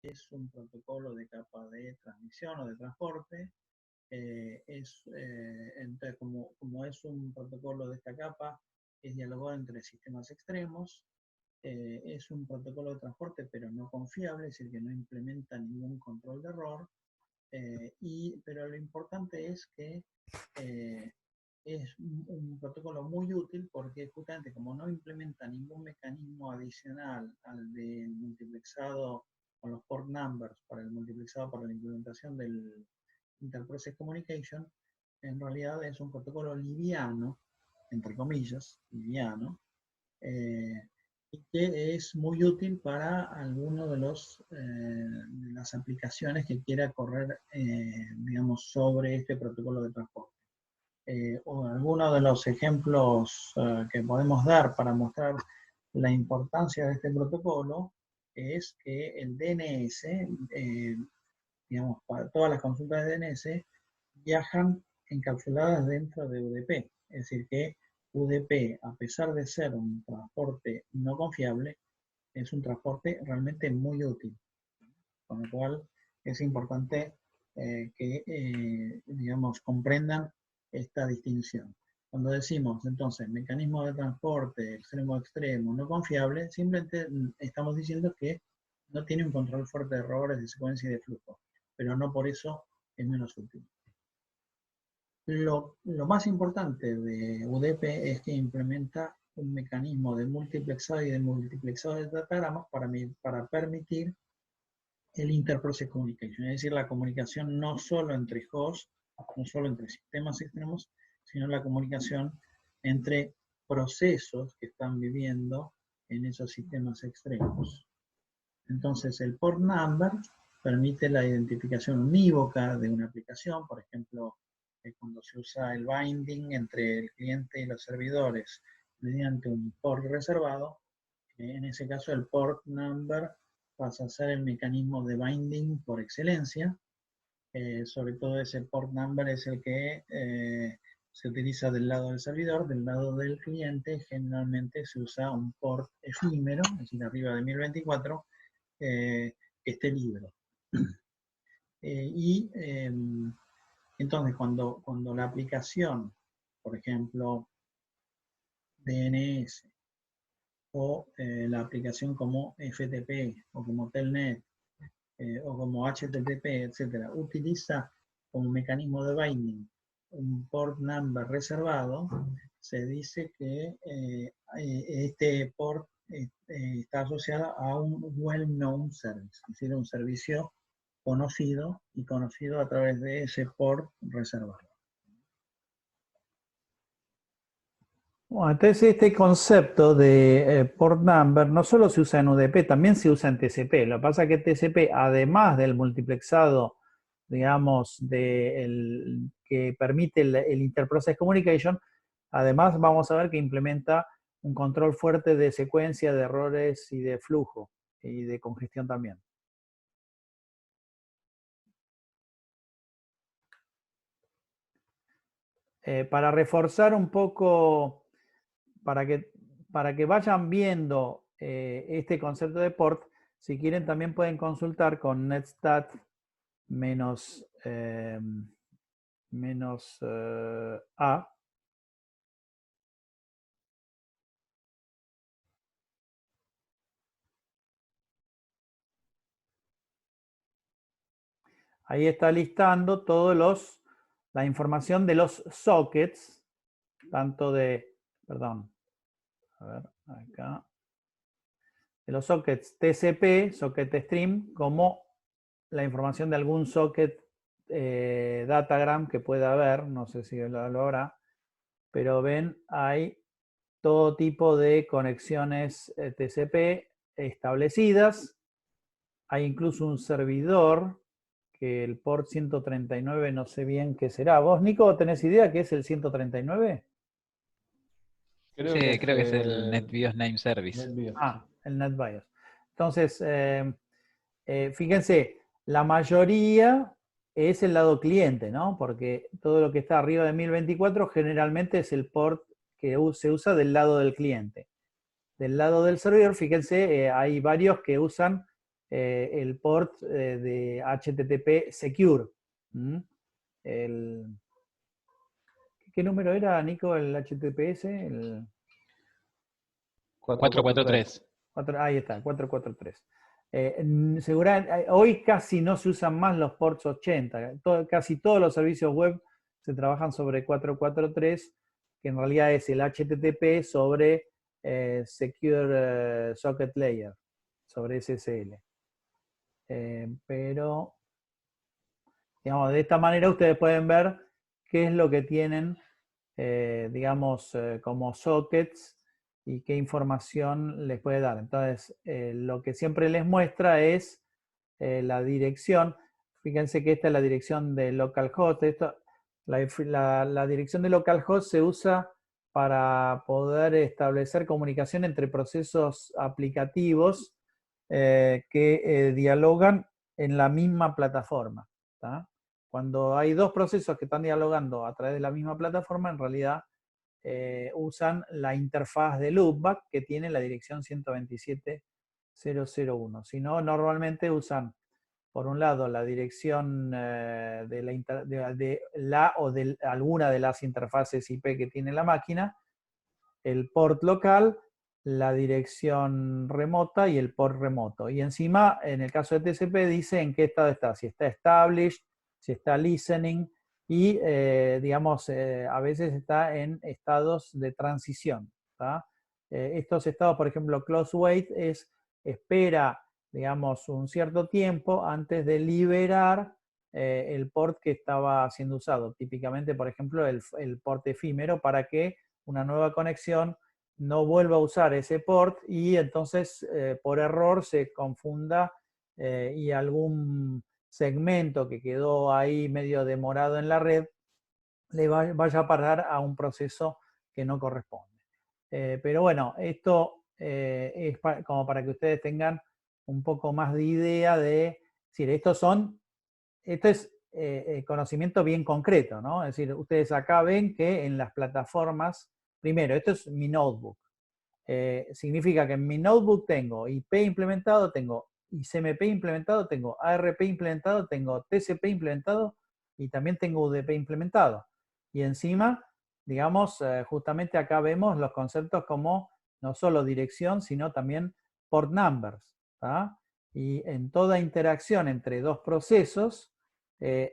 es un protocolo de capa de transmisión o de transporte. Entonces, como es un protocolo de esta capa, es dialogado entre sistemas extremos. Es un protocolo de transporte, pero no confiable, es decir, que no implementa ningún control de error. Pero lo importante es que es un protocolo muy útil porque justamente como no implementa ningún mecanismo adicional al del multiplexado con los port numbers para el multiplexado para la implementación del Interprocess Communication, en realidad es un protocolo liviano, entre comillas, liviano, y que es muy útil para alguno de las aplicaciones que quiera correr, digamos, sobre este protocolo de transporte. O algunos de los ejemplos que podemos dar para mostrar la importancia de este protocolo es que el DNS, digamos, para todas las consultas de DNS, viajan encapsuladas dentro de UDP. Es decir, que UDP, a pesar de ser un transporte no confiable, es un transporte realmente muy útil. Con lo cual es importante que, digamos, comprendan esta distinción. Cuando decimos, entonces, mecanismo de transporte extremo a extremo no confiable, simplemente estamos diciendo que no tiene un control fuerte de errores de secuencia y de flujo, pero no por eso es menos útil. Lo más importante de UDP es que implementa un mecanismo de multiplexado y de multiplexado de datagramas para permitir el Interprocess Communication, es decir, la comunicación no solo entre hosts, no solo entre sistemas extremos, sino la comunicación entre procesos que están viviendo en esos sistemas extremos. Entonces, el port number permite la identificación unívoca de una aplicación, por ejemplo, cuando se usa el binding entre el cliente y los servidores mediante un port reservado, en ese caso el port number pasa a ser el mecanismo de binding por excelencia. Sobre todo ese port number es el que se utiliza del lado del servidor. Del lado del cliente generalmente se usa un port efímero, es decir, arriba de 1024, que esté libre. Entonces cuando la aplicación, por ejemplo, DNS, o la aplicación como FTP, o como Telnet, o como HTTP, etc., utiliza como mecanismo de binding un port number reservado, se dice que este port está asociado a un well-known service, es decir, un servicio conocido y conocido a través de ese port reservado. Bueno, entonces este concepto de port number no solo se usa en UDP, también se usa en TCP. Lo que pasa es que TCP, además del multiplexado, digamos, que permite el Interprocess Communication, además vamos a ver que implementa un control fuerte de secuencia, de errores y de flujo, y de congestión también. Para reforzar un poco, para que vayan viendo este concepto de port, si quieren también pueden consultar con netstat -a. Ahí está listando la información de los sockets, tanto de, perdón, a ver, acá, de los sockets TCP, socket stream, como la información de algún socket datagram que pueda haber, no sé si lo habrá, pero ven, hay todo tipo de conexiones TCP establecidas. Hay incluso un servidor que el port 139 no sé bien qué será. ¿Vos, Nico, tenés idea qué es el 139? Sí, creo que es el NetBIOS Name Service. NetBIOS. Ah, el NetBIOS. Entonces, fíjense, la mayoría es el lado cliente, ¿no? Porque todo lo que está arriba de 1024 generalmente es el port que se usa del lado del cliente. Del lado del servidor, fíjense, hay varios que usan el port de HTTP Secure. ¿Mm? ¿Qué número era, Nico, el HTTPS? El 443. ahí está, 443. Hoy casi no se usan más los ports 80. Casi todos los servicios web se trabajan sobre 443, que en realidad es el HTTP sobre Secure Socket Layer, sobre SSL. Pero, digamos, de esta manera ustedes pueden ver qué es lo que tienen, digamos, como sockets y qué información les puede dar. Entonces, lo que siempre les muestra es la dirección. Fíjense que esta es la dirección de localhost. La dirección de localhost se usa para poder establecer comunicación entre procesos aplicativos que dialogan en la misma plataforma. ¿Tá? Cuando hay dos procesos que están dialogando a través de la misma plataforma, en realidad usan la interfaz de loopback que tiene la dirección 127.0.0.1. Si no, normalmente usan, por un lado, la dirección de alguna de las interfaces IP que tiene la máquina, el port local, la dirección remota y el port remoto. Y encima, en el caso de TCP, dice en qué estado está, si está established, si está listening, y digamos, a veces está en estados de transición. Estos estados, por ejemplo, close wait espera, digamos, un cierto tiempo antes de liberar el port que estaba siendo usado. Típicamente, por ejemplo, el port efímero, para que una nueva conexión no vuelva a usar ese port y entonces por error se confunda y algún segmento que quedó ahí medio demorado en la red le vaya a parar a un proceso que no corresponde. Pero bueno, esto es como para que ustedes tengan un poco más de idea de, es decir, esto es conocimiento bien concreto, ¿no? Es decir, ustedes acá ven que en las plataformas, primero, esto es mi notebook. Significa que en mi notebook tengo IP implementado, tengo ICMP implementado, tengo ARP implementado, tengo TCP implementado y también tengo UDP implementado. Y encima, digamos, justamente acá vemos los conceptos como no solo dirección, sino también port numbers. ¿Tá? Y en toda interacción entre dos procesos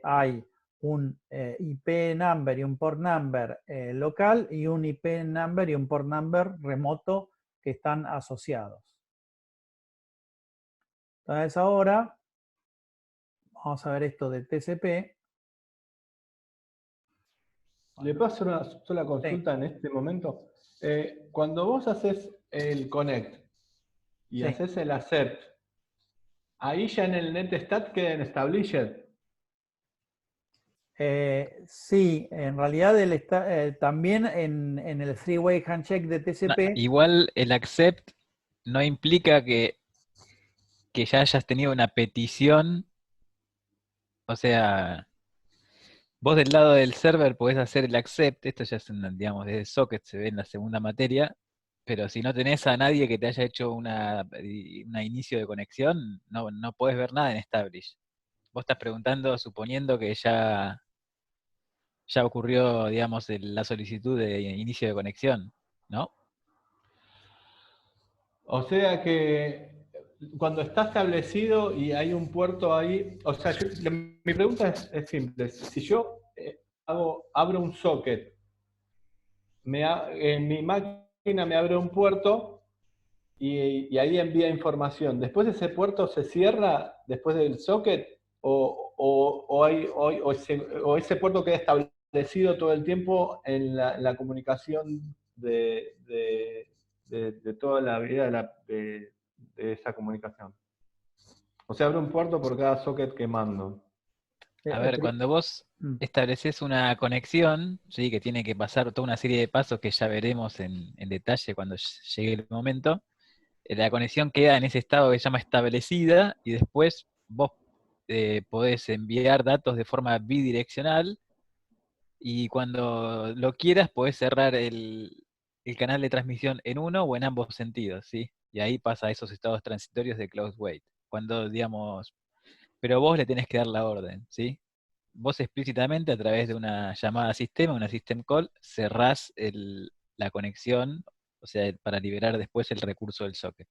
hay un IP number y un port number local y un IP number y un port number remoto que están asociados. Entonces ahora vamos a ver esto de TCP. ¿Le puedo hacer una sola consulta en este momento? Cuando vos haces el connect y haces el accept, ahí ya en el netstat quedan established. Sí, en realidad también en el three-way handshake de TCP. Igual el accept no implica que ya hayas tenido una petición. O sea, vos del lado del server podés hacer el accept. Esto ya es, digamos, desde socket se ve en la segunda materia. Pero si no tenés a nadie que te haya hecho una inicio de conexión, no podés ver nada en establish. Vos estás preguntando, suponiendo que ya ocurrió, digamos, la solicitud de inicio de conexión, ¿no? O sea que cuando está establecido y hay un puerto ahí, o sea, mi pregunta es simple. Si yo abro un socket, en mi máquina me abre un puerto y ahí envía información, ¿después ese puerto se cierra después del socket o ese puerto queda establecido todo el tiempo en la comunicación de toda la vida de esa comunicación? O sea, abre un puerto por cada socket que mando. A ver, cuando vos estableces una conexión, ¿sí? Que tiene que pasar toda una serie de pasos que ya veremos en detalle cuando llegue el momento, la conexión queda en ese estado que se llama establecida y después vos podés enviar datos de forma bidireccional y cuando lo quieras podés cerrar el canal de transmisión en uno o en ambos sentidos, ¿sí? Y ahí pasa a esos estados transitorios de closed wait. cuando, digamos, pero vos le tenés que dar la orden, ¿sí? Vos explícitamente a través de una llamada a sistema, una system call, cerrás la conexión, o sea, para liberar después el recurso del socket.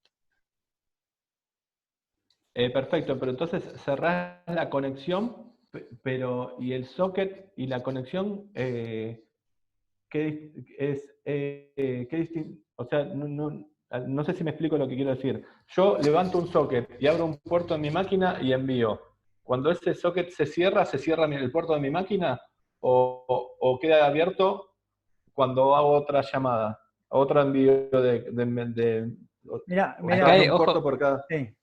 Perfecto, pero entonces cerrás la conexión, pero ¿y el socket y la conexión? O sea, no sé si me explico lo que quiero decir. Yo levanto un socket y abro un puerto en mi máquina y envío. Cuando ese socket se cierra el puerto de mi máquina o queda abierto cuando hago otra llamada, otro envío Mira, o Acá sea, hay, un puerto ojo, por cada. sí.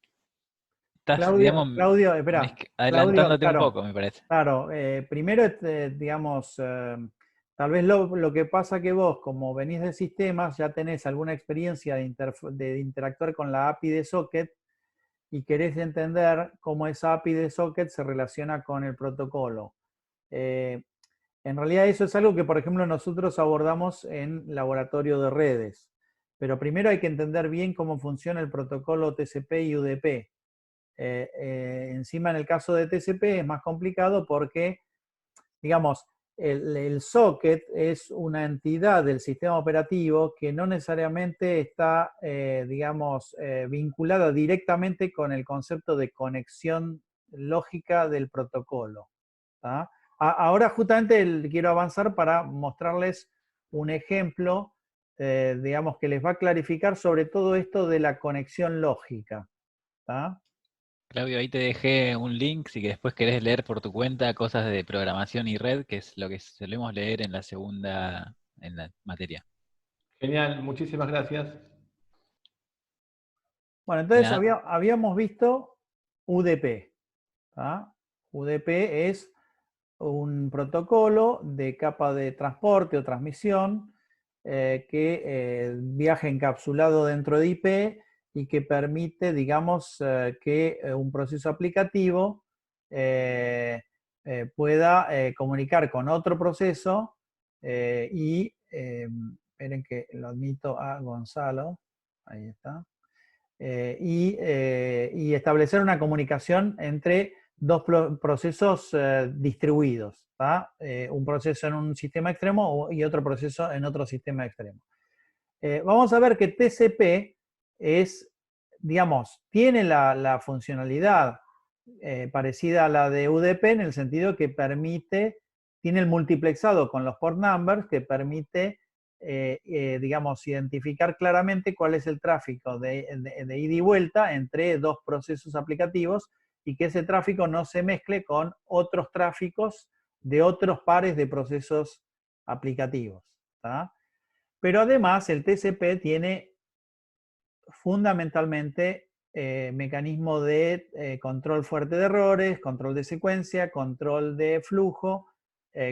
estás, digamos, Claudio, espera. Claudio, adelantándote un claro. poco, me parece. Claro, primero, digamos, tal vez lo que pasa que vos, como venís de sistemas, ya tenés alguna experiencia de interactuar con la API de Socket y querés entender cómo esa API de Socket se relaciona con el protocolo. En realidad eso es algo que, por ejemplo, nosotros abordamos en laboratorio de redes. Pero primero hay que entender bien cómo funciona el protocolo TCP y UDP. Encima en el caso de TCP es más complicado porque, digamos, el socket es una entidad del sistema operativo que no necesariamente está, digamos, vinculada directamente con el concepto de conexión lógica del protocolo. ¿Tá? Ahora justamente quiero avanzar para mostrarles un ejemplo, digamos, que les va a clarificar sobre todo esto de la conexión lógica. ¿Tá? Claudio, ahí te dejé un link si que después querés leer por tu cuenta cosas de programación y red, que es lo que solemos leer en en la materia. Genial, muchísimas gracias. Bueno, De entonces nada. habíamos visto UDP. ¿Tá? UDP es un protocolo de capa de transporte o transmisión que viaja encapsulado dentro de IP y que permite, digamos, que un proceso aplicativo pueda comunicar con otro proceso esperen que lo admito a Gonzalo, ahí está, y establecer una comunicación entre dos procesos distribuidos, un proceso en un sistema extremo y otro proceso en otro sistema extremo. Vamos a ver que TCP es, digamos, tiene la funcionalidad parecida a la de UDP en el sentido que tiene el multiplexado con los port numbers que permite, digamos, identificar claramente cuál es el tráfico de ida y vuelta entre dos procesos aplicativos y que ese tráfico no se mezcle con otros tráficos de otros pares de procesos aplicativos. ¿Tá? Pero además el TCP tiene fundamentalmente mecanismo de control fuerte de errores, control de secuencia, control de flujo,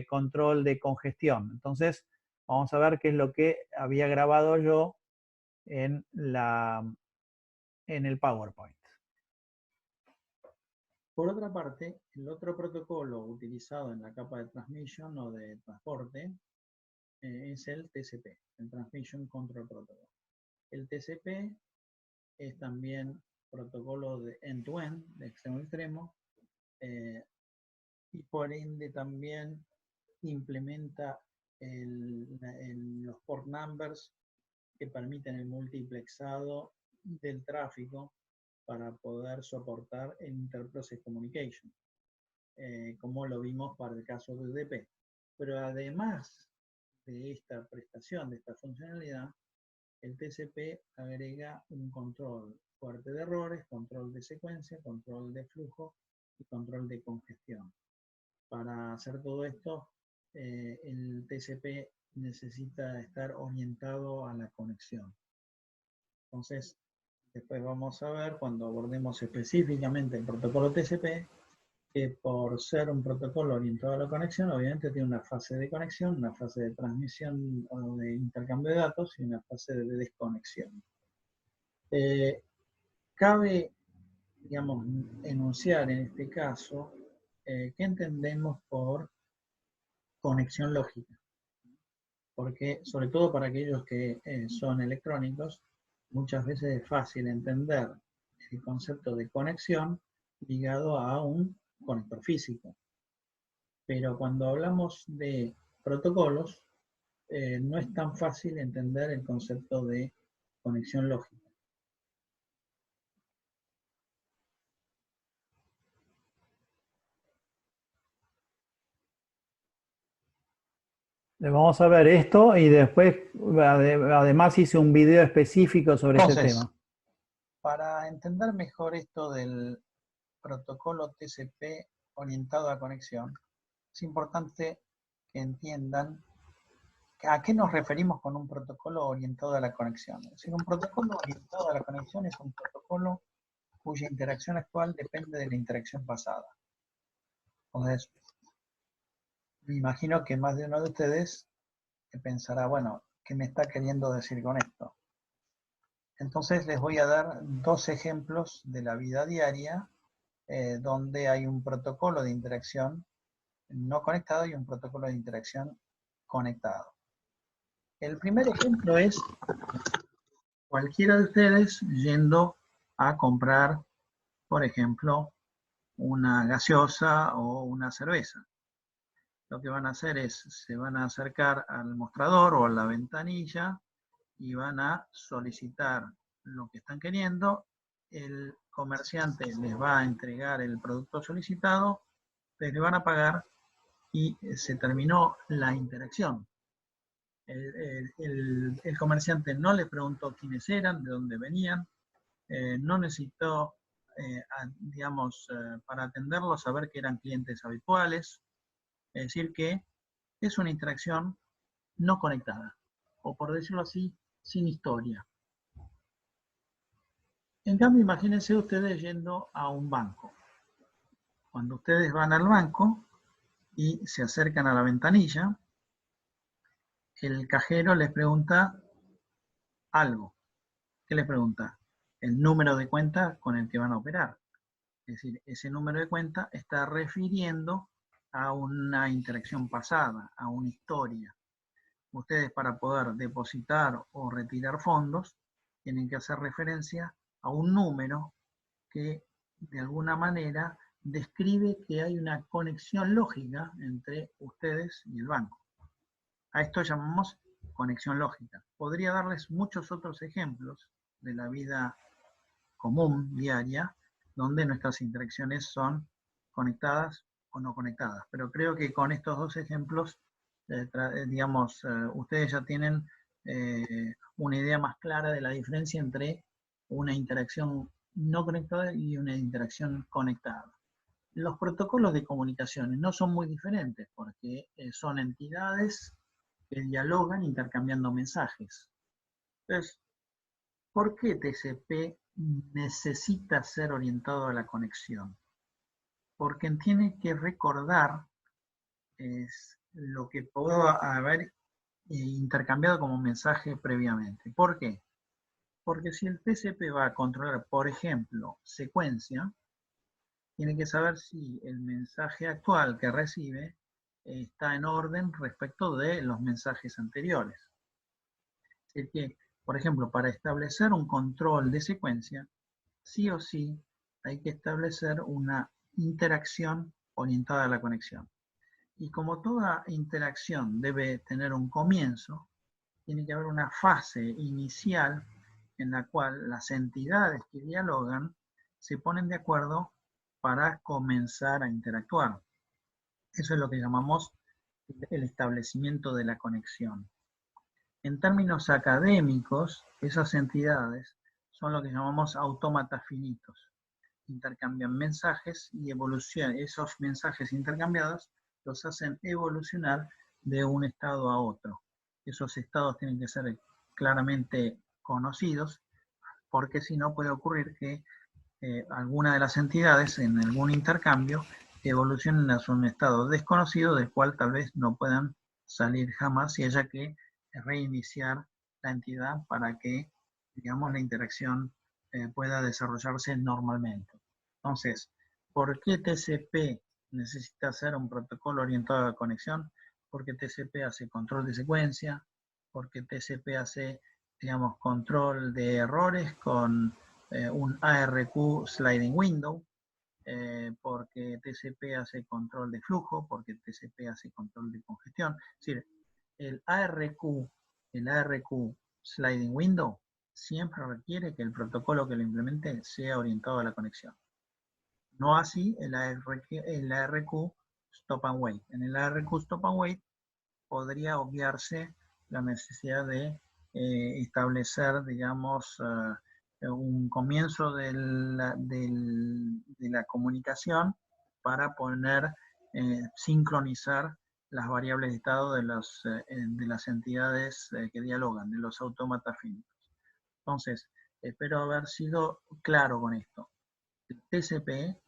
control de congestión. Entonces, vamos a ver qué es lo que había grabado yo en el PowerPoint. Por otra parte, el otro protocolo utilizado en la capa de transmisión o de transporte es el TCP, el Transmission Control Protocol. El TCP es también protocolo de end-to-end, de extremo a extremo, y por ende también implementa los port numbers que permiten el multiplexado del tráfico para poder soportar el Interprocess Communication, como lo vimos para el caso de UDP. Pero además de esta prestación, de esta funcionalidad, el TCP agrega un control fuerte de errores, control de secuencia, control de flujo y control de congestión. Para hacer todo esto, el TCP necesita estar orientado a la conexión. Entonces, después vamos a ver, cuando abordemos específicamente el protocolo TCP, que por ser un protocolo orientado a la conexión, obviamente tiene una fase de conexión, una fase de transmisión o de intercambio de datos y una fase de desconexión. Cabe, digamos, enunciar en este caso qué entendemos por conexión lógica. Porque, sobre todo para aquellos que son electrónicos, muchas veces es fácil entender el concepto de conexión ligado a un conector físico. Pero cuando hablamos de protocolos, no es tan fácil entender el concepto de conexión lógica. Vamos a ver esto y después además hice un video específico sobre ese Entonces, tema. Para entender mejor esto del protocolo TCP orientado a conexión, es importante que entiendan a qué nos referimos con un protocolo orientado a la conexión. Es decir, un protocolo orientado a la conexión es un protocolo cuya interacción actual depende de la interacción pasada. Entonces, me imagino que más de uno de ustedes pensará, bueno, ¿qué me está queriendo decir con esto? Entonces les voy a dar dos ejemplos de la vida diaria donde hay un protocolo de interacción no conectado y un protocolo de interacción conectado. El primer ejemplo es cualquiera de ustedes yendo a comprar, por ejemplo, una gaseosa o una cerveza. Lo que van a hacer es, se van a acercar al mostrador o a la ventanilla y van a solicitar lo que están queriendo. El comerciante les va a entregar el producto solicitado, les van a pagar y se terminó la interacción. El comerciante no les preguntó quiénes eran, de dónde venían, no necesitó, digamos, para atenderlos, saber que eran clientes habituales. Es decir, que es una interacción no conectada, o por decirlo así, sin historia. En cambio, imagínense ustedes yendo a un banco. Cuando ustedes van al banco y se acercan a la ventanilla, el cajero les pregunta algo. ¿Qué les pregunta? El número de cuenta con el que van a operar. Es decir, ese número de cuenta está refiriendo a una interacción pasada, a una historia. Ustedes, para poder depositar o retirar fondos, tienen que hacer referencia a un número que de alguna manera describe que hay una conexión lógica entre ustedes y el banco. A esto llamamos conexión lógica. Podría darles muchos otros ejemplos de la vida común, diaria, donde nuestras interacciones son conectadas o no conectadas. Pero creo que con estos dos ejemplos, digamos, ustedes ya tienen una idea más clara de la diferencia entre una interacción no conectada y una interacción conectada. Los protocolos de comunicaciones no son muy diferentes porque son entidades que dialogan intercambiando mensajes. Entonces, ¿por qué TCP necesita ser orientado a la conexión? Porque tiene que recordar lo que puedo haber intercambiado como mensaje previamente. ¿Por qué? Porque si el TCP va a controlar, por ejemplo, secuencia, tiene que saber si el mensaje actual que recibe está en orden respecto de los mensajes anteriores. Es que, por ejemplo, para establecer un control de secuencia, sí o sí hay que establecer una interacción orientada a la conexión. Y como toda interacción debe tener un comienzo, tiene que haber una fase inicial en la cual las entidades que dialogan se ponen de acuerdo para comenzar a interactuar. Eso es lo que llamamos el establecimiento de la conexión. En términos académicos, esas entidades son lo que llamamos autómatas finitos. Intercambian mensajes y evolucionan. Esos mensajes intercambiados los hacen evolucionar de un estado a otro. Esos estados tienen que ser claramente conocidos, porque si no puede ocurrir que alguna de las entidades en algún intercambio evolucionen a un estado desconocido del cual tal vez no puedan salir jamás y haya que reiniciar la entidad para que, digamos, la interacción pueda desarrollarse normalmente. Entonces, ¿por qué TCP necesita ser un protocolo orientado a la conexión? Porque TCP hace control de secuencia, porque TCP hace, digamos, control de errores con un ARQ sliding window, porque TCP hace control de flujo, porque TCP hace control de congestión. Es decir, el ARQ sliding window siempre requiere que el protocolo que lo implemente sea orientado a la conexión. No así el ARQ stop and wait. En el ARQ stop and wait podría obviarse la necesidad de establecer, digamos, un comienzo de la comunicación para poner, sincronizar las variables de estado de las entidades que dialogan, de los autómatas finitos. Entonces, espero haber sido claro con esto. El TCP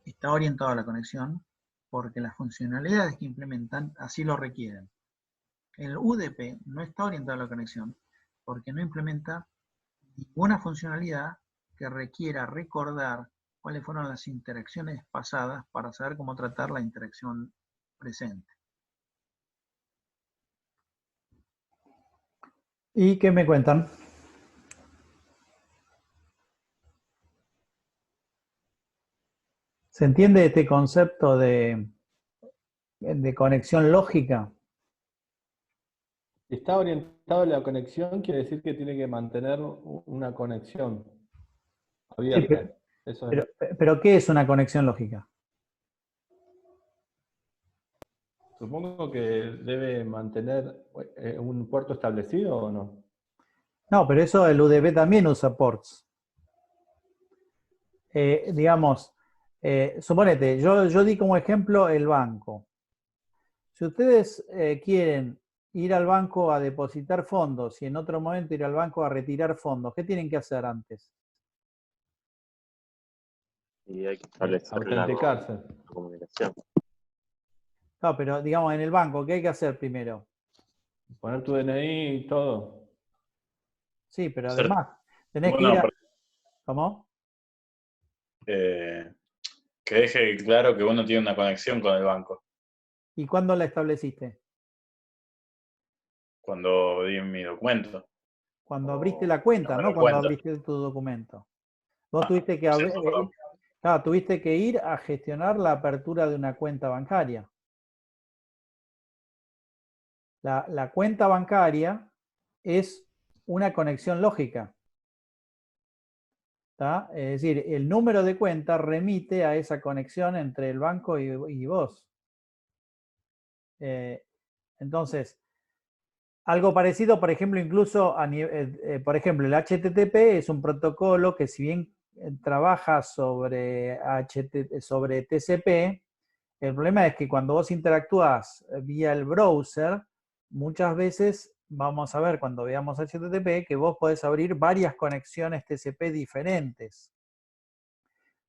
está orientado a la conexión porque las funcionalidades que implementan así lo requieren. El UDP no está orientado a la conexión porque no implementa ninguna funcionalidad que requiera recordar cuáles fueron las interacciones pasadas para saber cómo tratar la interacción presente. ¿Y qué me cuentan? ¿Se entiende este concepto de conexión lógica? Si está orientado a la conexión, quiere decir que tiene que mantener una conexión abierta. Sí, Eso es. pero ¿qué es una conexión lógica? Supongo que debe mantener un puerto establecido o no. No, pero eso el UDP también usa ports. Digamos, suponete, yo di como ejemplo el banco. Si ustedes quieren ir al banco a depositar fondos y en otro momento ir al banco a retirar fondos, ¿qué tienen que hacer antes? Y hay que establecer la Autenticarse. comunicación. No, pero digamos en el banco, ¿qué hay que hacer primero? Poner tu DNI y todo. Sí, pero Ser- además tenés que Bueno, ir a... ¿Cómo? que deje claro que uno tiene una conexión con el banco. ¿Y cuándo la estableciste? Cuando di mi documento. Cuando abriste la cuenta, me no doy cuando cuenta. abriste tu documento. Vos Ah, tuviste que, cierto, perdón. claro, tuviste que ir a gestionar la apertura de una cuenta bancaria. La cuenta bancaria es una conexión lógica. ¿Tá? Es decir, el número de cuenta remite a esa conexión entre el banco y vos. Entonces, algo parecido, por ejemplo, incluso por ejemplo, el HTTP es un protocolo que si bien trabaja sobre TCP, el problema es que cuando vos interactúas vía el browser, muchas veces vamos a ver cuando veamos HTTP que vos podés abrir varias conexiones TCP diferentes.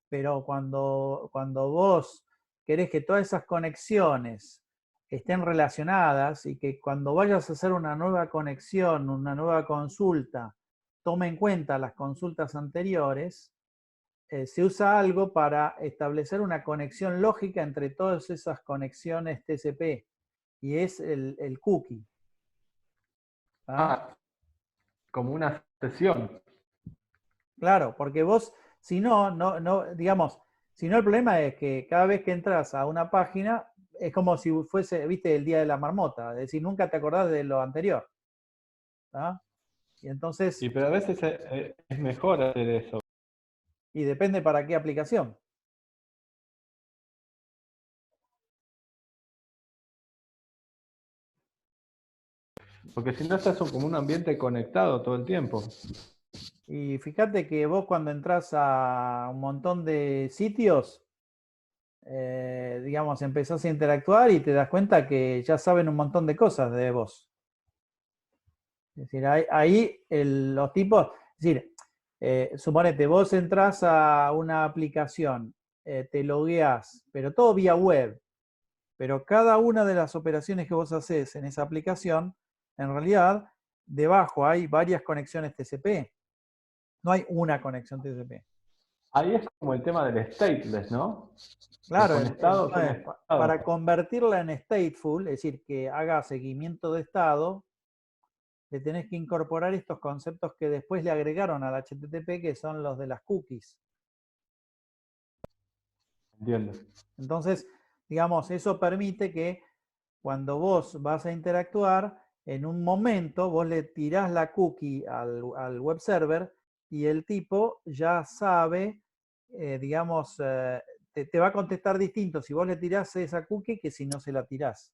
Pero cuando vos querés que todas esas conexiones estén relacionadas y que cuando vayas a hacer una nueva conexión, una nueva consulta, tome en cuenta las consultas anteriores, se usa algo para establecer una conexión lógica entre todas esas conexiones TCP y es el cookie. Ah, como una sesión. Claro, porque vos, si no, digamos, si no el problema es que cada vez que entras a una página es como si fuese, viste, el día de la marmota, es decir, nunca te acordás de lo anterior. ¿Tá? Y entonces, Sí, pero a veces es mejor hacer eso. y depende para qué aplicación. Porque si no estás como un ambiente conectado todo el tiempo. Y fíjate que vos cuando entras a un montón de sitios, digamos, empezás a interactuar y te das cuenta que ya saben un montón de cosas de vos. Es decir, ahí los tipos, es decir, suponete, vos entras a una aplicación, te logueás, pero todo vía web, pero cada una de las operaciones que vos haces en esa aplicación, en realidad, debajo hay varias conexiones TCP. No hay una conexión TCP. Ahí es como el tema del stateless, ¿no? Claro, Con estados son estados. para convertirla en stateful, es decir, que haga seguimiento de estado, le tenés que incorporar estos conceptos que después le agregaron al HTTP, que son los de las cookies. Entiendo. Entonces, digamos, eso permite que cuando vos vas a interactuar, en un momento vos le tirás la cookie al web server y el tipo ya sabe, digamos, te va a contestar distinto si vos le tirás esa cookie que si no se la tirás.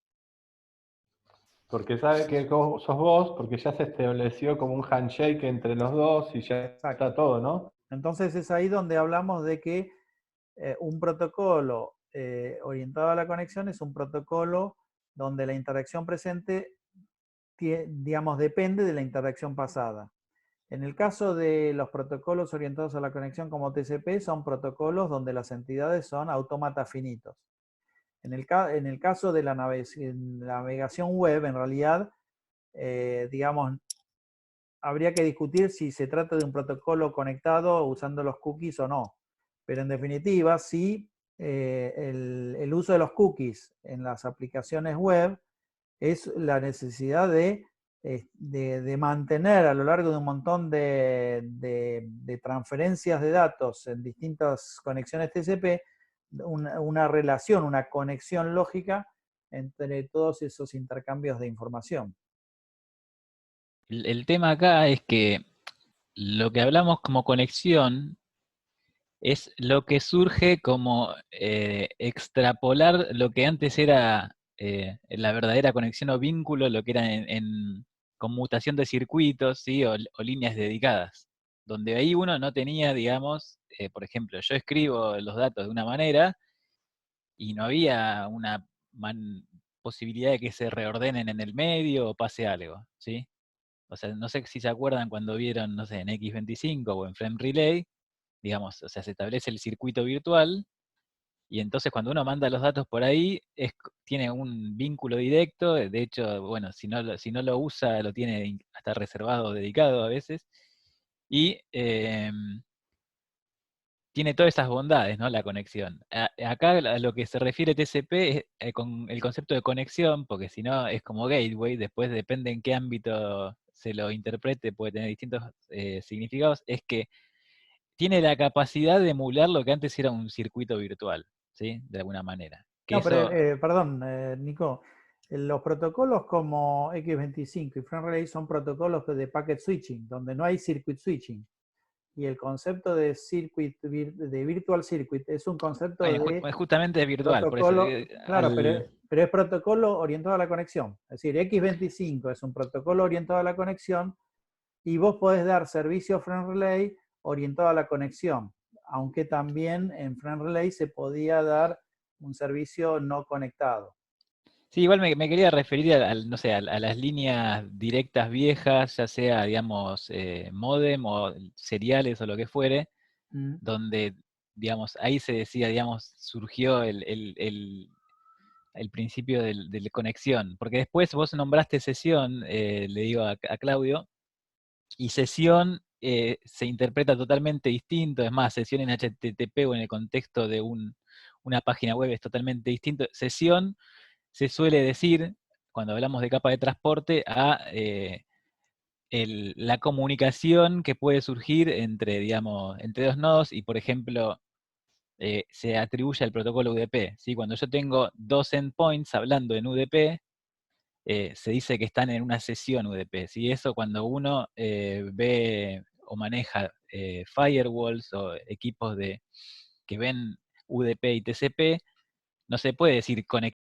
Porque sabe que sos vos, porque ya se estableció como un handshake entre los dos y ya Exacto. está todo, ¿no? Entonces es ahí donde hablamos de que un protocolo orientado a la conexión es un protocolo donde la interacción presente, digamos, depende de la interacción pasada. En el caso de los protocolos orientados a la conexión como TCP, son protocolos donde las entidades son autómatas finitos. En el caso de la navegación web, en realidad, digamos, habría que discutir si se trata de un protocolo conectado usando los cookies o no. Pero en definitiva, sí, el uso de los cookies en las aplicaciones web es la necesidad de mantener a lo largo de un montón de transferencias de datos en distintas conexiones TCP una relación, una conexión lógica entre todos esos intercambios de información. El tema acá es que lo que hablamos como conexión es lo que surge como extrapolar lo que antes era la verdadera conexión o vínculo, lo que era en conmutación de circuitos, ¿sí? o líneas dedicadas, donde ahí uno no tenía, digamos, por ejemplo, yo escribo los datos de una manera y no había una posibilidad de que se reordenen en el medio o pase algo, ¿sí? O sea, no sé si se acuerdan cuando vieron, no sé, en X25 o en Frame Relay, digamos, o sea, se establece el circuito virtual y entonces cuando uno manda los datos por ahí, tiene un vínculo directo, de hecho, bueno, si no lo usa, lo tiene hasta reservado, dedicado a veces, y tiene todas esas bondades, ¿no? La conexión. Acá a lo que se refiere TCP es con el concepto de conexión, porque si no es como gateway, después depende en qué ámbito se lo interprete, puede tener distintos significados, es que tiene la capacidad de emular lo que antes era un circuito virtual, ¿sí? De alguna manera. Que No, pero, eso, perdón, Nico, los protocolos como X25 y FrameRelay son protocolos de packet switching, donde no hay circuit switching. Y el concepto de de virtual circuit es un concepto de justamente es virtual, por eso. protocolo, claro, pero es protocolo orientado a la conexión. Es decir, X25 es un protocolo orientado a la conexión y vos podés dar servicio FrameRelay orientado a la conexión, aunque también en FrameRelay se podía dar un servicio no conectado. Sí, igual me quería referir no sé, a las líneas directas viejas, ya sea, digamos, módem o seriales o lo que fuere, donde, digamos, ahí se decía, digamos, surgió el principio de conexión. Porque después vos nombraste sesión, le digo a Claudio, y sesión se interpreta totalmente distinto. Es más, sesión en HTTP o en el contexto de una página web es totalmente distinto. Sesión se suele decir, cuando hablamos de capa de transporte, a la comunicación que puede surgir entre, digamos, entre dos nodos y, por ejemplo, se atribuye al protocolo UDP. ¿Sí? Cuando yo tengo dos endpoints hablando en UDP, se dice que están en una sesión UDP. ¿Sí? Eso cuando uno ve o maneja firewalls o equipos que ven UDP y TCP, no se puede decir conectar